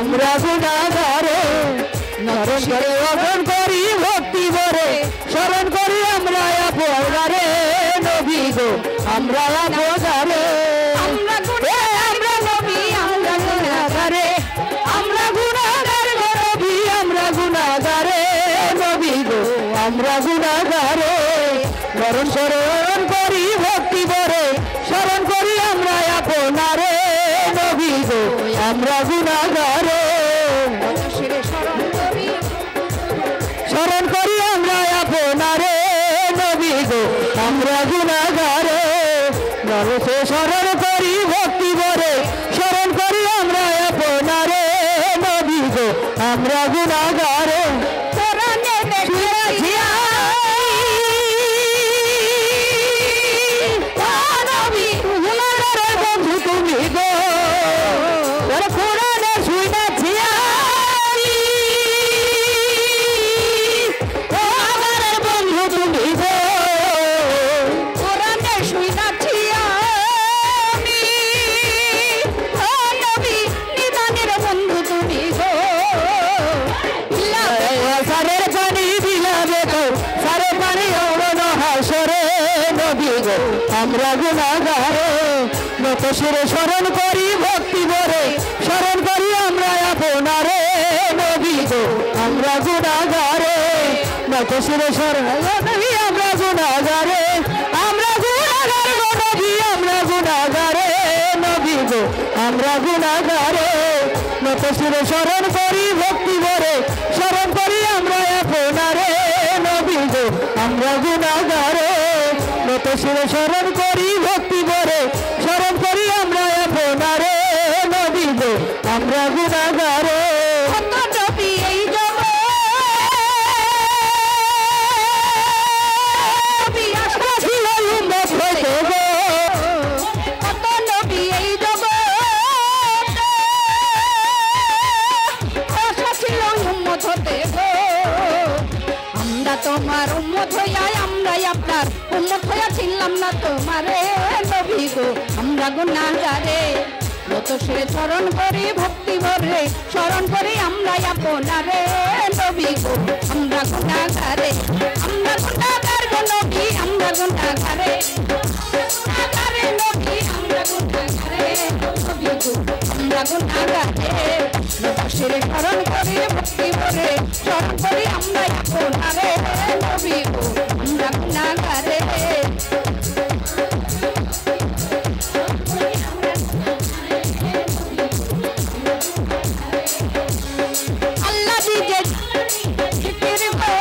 আমরা গুনাহগারে নরম করে অর্জন করি ভক্তি ভরে স্মরণ করি আমরা আপনারে নবী গো আমরা আপনারে আমরা নবী আমরা গুনাহগারে আমরা গুনাহগার গো নবী আমরা গুনাহগারে নবী গো আমরা গুনাহগারে নরম স্মরণ করি ভক্তি ভরে স্মরণ করি আমরা আপনারে নবী গো আমরা গুনাহগারে স্মরণ করি আমরা আপনারে নবী গো আমরা গুনাহগারে নরসে স্মরণ করি ভক্তি ভরে স্মরণ করি আমরা আপনারে নবী গো আমরা গুনাহগারে আমরা গুনাহগারে নত শিরে স্মরণ করি ভক্তি ভরে স্মরণ করি আমরা আপনারে নবী গো আমরা গুনাহগারে নত শিরে স্মরণ করি আমরা গুনাহগারে আমরা গুনাহগার গো নবী আমরা গুনাহগারে নবী গো আমরা গুনাহগারে নত শিরে স্মরণ করি ভক্তি ভরে স্মরণ করি আমরা আপনারে নবী গো আমরা গুনাহগারে নত শিরে স্মরণ করি ভক্তি ভরে স্মরণ করি আমরা আপনারে নবী গো আমরা গুনাহগারে কত নবী এই জগতে আশা ছিল উম্মত হইতে গো কত নবী এই জগতে আশা ছিল উম্মত হতে গো আমরা তোমার উম্মত হইয়া আমরা আপনার উম্মত হইয়া ছিলাম না তোমারে নবী গো আমরা গুনাহগারে নত শিরে স্মরণ করি ভক্তি ভরে স্মরণ করি আমরা আপনারে নবী গো আমরা গুনাহগারে আমরা গুনাহগার গো নবী আমরা গুনাহগারে গুনাহগারে নবী আমরা গুনাহগারে নবী গো আমরা গুনাহগারে নত শিরে স্মরণ করি ভক্তি ভরে স্মরণ করি আমরা আপনারে নবী গো আমরা গুনাহগারে আল্লাহ দিজে জিকির করে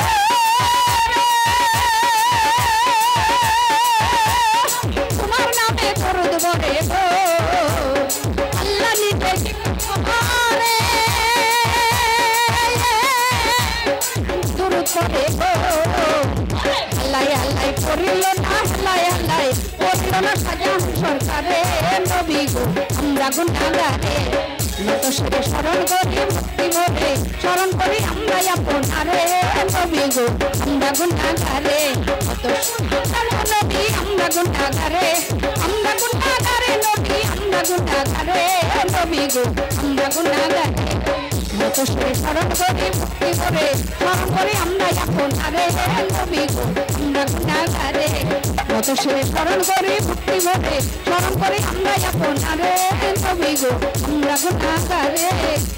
তোমার নামে দরুদ পড়ে গো আল্লাহ নিজে জিকির করে দরুদ পড়ে গো আল্লাহ আল্লাহ করিল না আল্লাহ আল্লাহ করিল না সাজান সরকারে নবী গো আমরা গুনাহগারে নত শিরে স্মরণ করি ভক্তি ভরে স্মরণ করি আমরা আপনারে নবী গো আমরা গুনাহগারে কত নবী আমরা গুনাহগারে নবী আমরা গুনাহগারে নবী গো আমরা গুনাহগারে নত শিরে স্মরণ করি ভক্তি ভরে স্মরণ করি আমরা আপনারে নবী গো আমরা গুনাহগারে নত শিরে স্মরণ করি ভক্তি ভরে স্মরণ করি আমরা আপনারে নবী গো আমরা গুনাহগারে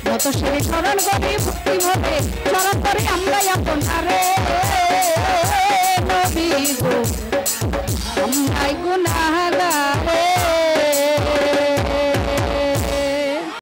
নত শিরে স্মরণ করি ভক্তি ভরে স্মরণ